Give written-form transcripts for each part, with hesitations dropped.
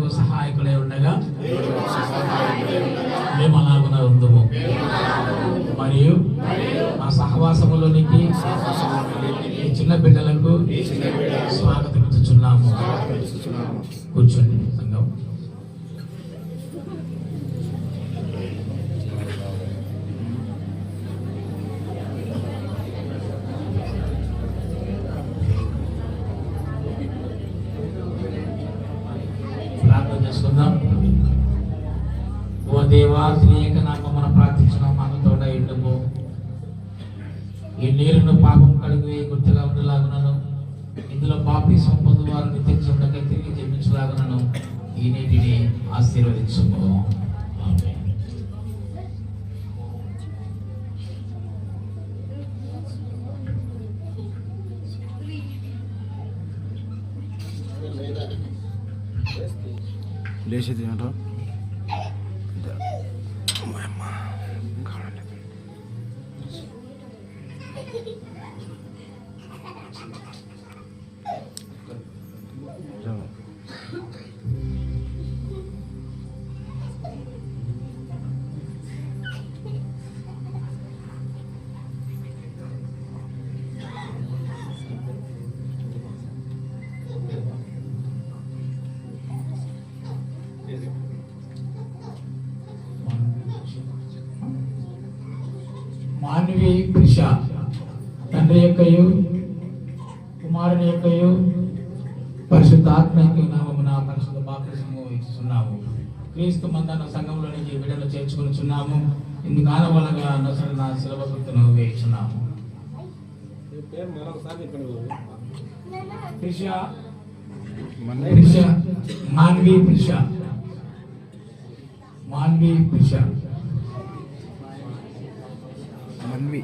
మాకు సహాయకులై ఉండగా మేము అలాగున ఉందుము. మరియు ఆ సహవాసములోనికి ఈ చిన్న బిడ్డలకు స్వాగతం ఇచ్చుచున్నాము. కూర్చోండి సంఘం. ప్రార్థన చేసుకుందాం. ఓ దేవా, త్రియక నామమున ప్రార్థించిన మాకు తోడ ఇండుము. ఈ నీరును పాపం కడిగి గుర్తుగా ఉండలాగునను, ఇందులో బాప్తిస్మం పొందు వారు నిత్య జీవనకై తిరిగి జీవించలాగునను ఈ నీటిని ఆశీర్వదించుము. ఆమేన్. లేచేది ఏంటో మానవి కృష తండ్రి యొక్కయు కుమారుని యొక్కయు పరిశుద్ధాత్మ యొక్క నామమున పరిశుద్ధ బాప్తిస్మము ఇస్తున్నాము. క్రీస్తు మందన సంఘంలోనికి బిడ్డలు చేర్చుకొనిచున్నాము. ఇందుకు ఆనవాళ్ళగా నొసడిన శిలువ గుర్తును వేయించున్నాము. మాన్వి కృష మన్వి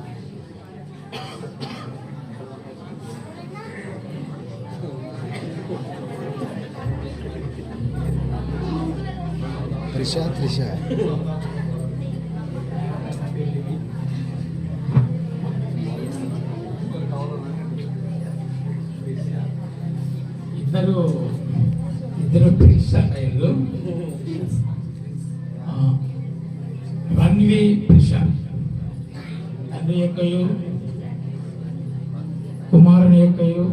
త్రిష ఇద్దరు ప్రిషలు మన్వి కృష తండ్రి యొక్కయు కుమారుని యొక్కయు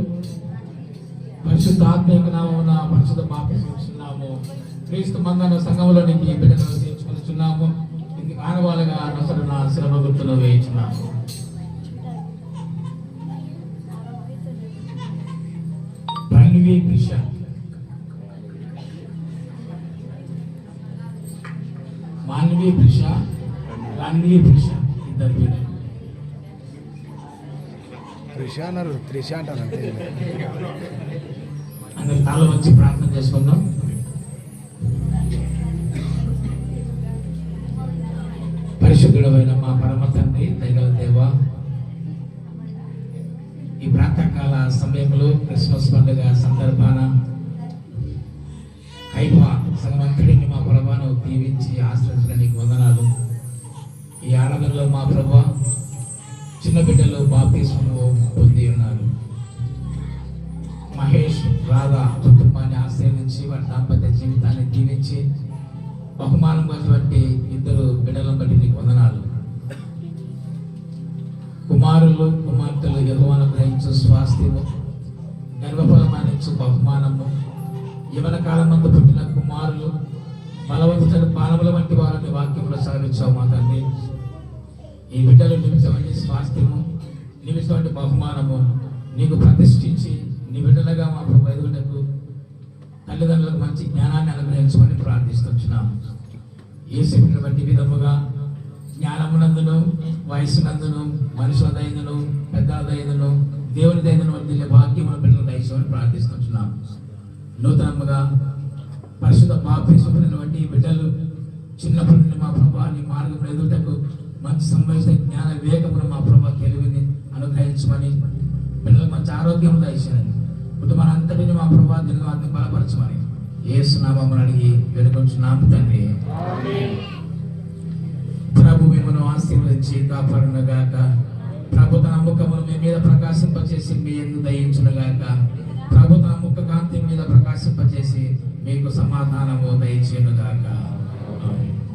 పరిశుద్ధాత్మ యొక్క నామమున పరిశుద్ధ బాప్తిస్మము ఇస్తున్నాము. క్రీస్తు మందన సంఘంలోనికి బిడ్డలు చేర్చుకొనిచున్నాము. ఇందుకు ఆనవాళ్ళగా నొసడిన శిలువ గుర్తును వేయించున్నాము. మన్వి కృష మాన్వి కృష రణ్వి కృష ఇద్దరు బిడ్డలు. త్రిష అన్నారు, త్రిష అంటారు అంతే. అందరు తాళ వచ్చి ప్రార్థన చేసుకుందాం. పరిశుద్ధుడమైన మా పరమ తండ్రి, దయగల దేవా, ఈ ప్రాతకాల సమయంలో క్రిస్మస్ పండుగ సందర్భాన కైపా సంగమంతుడిని మా ప్రభాను దీవించి ఆశ్రయించడానికి వందనాలు. ఈ ఆరాధనలో మా ప్రభా చిన్న బిడ్డలు బాప్తిస్మము పొంది ఉన్నారు. మహేష్ రాధా కుటుంబాన్ని ఆశ్రయించి వారి దాంపత్య జీవితాన్ని దీవించి బహుమానం అటువంటి ఇద్దరు బిడ్డలను బట్టి నీకు వందనాలు. కుమారులు కుమార్తెలు యెహోవాను గ్రహించు స్వాస్థ్యము, గర్భఫలమానిచ్చు బహుమానము, యవన కాలమందు పుట్టిన కుమారులు బలవంతుల బాణముల వంటి వారిని వాక్యంలో సాగించావు మా తండ్రి. ఈ బిడ్డలు నిమిషమైన స్వాస్థ్యము, నిమిషమైన బహుమానము నీకు ప్రతిష్ఠించి నీ బిడ్డలుగా మా ప్రభు ఎదుగుటకు తల్లిదండ్రులకు మంచి జ్ఞానాన్ని అనుగ్రహించమని ప్రార్థిస్తున్నాము. యేసు బిడ్డను బట్టి విధముగా జ్ఞానమునందును, వయసునందును, మనుషుల దయను, పెద్దల దయను, దేవుని దయను వర్తిల్లే భాగ్యమును బిడ్డలు దయచేయమని ప్రార్థిస్తున్నాము. నూతనముగా పరిశుద్ధ బాప్తిస్మము వంటి బిడ్డలు చిన్నప్పటి నుండి మా ప్రభు నీ మార్గం ఎదుగుటకు మంచి సంబంధించిన జ్ఞాన వివేకమును మా ప్రభు తెలివిని అనుగ్రహించమని, బిడ్డలకు మంచి ఆరోగ్యం దయచేయమని, కుటుంబాన్ని అంతటిని మా ప్రభు దినవాన్ని బలపరచమని యేసు నామమున అడిగి వేడుకొంచున్నాము తండ్రి. ప్రభు మిమ్మల్ని ఆశీర్వదించి కాపాడునుగాక. ప్రభు తన ముఖమును మీ మీద ప్రకాశింపచేసి మీ యందు దయించునుగాక. ప్రభు తన ముఖ కాంతి మీద ప్రకాశ ప్రకాశింపజేసి మీకు సమాధానము దయచేయును గాక. ఆమేన్.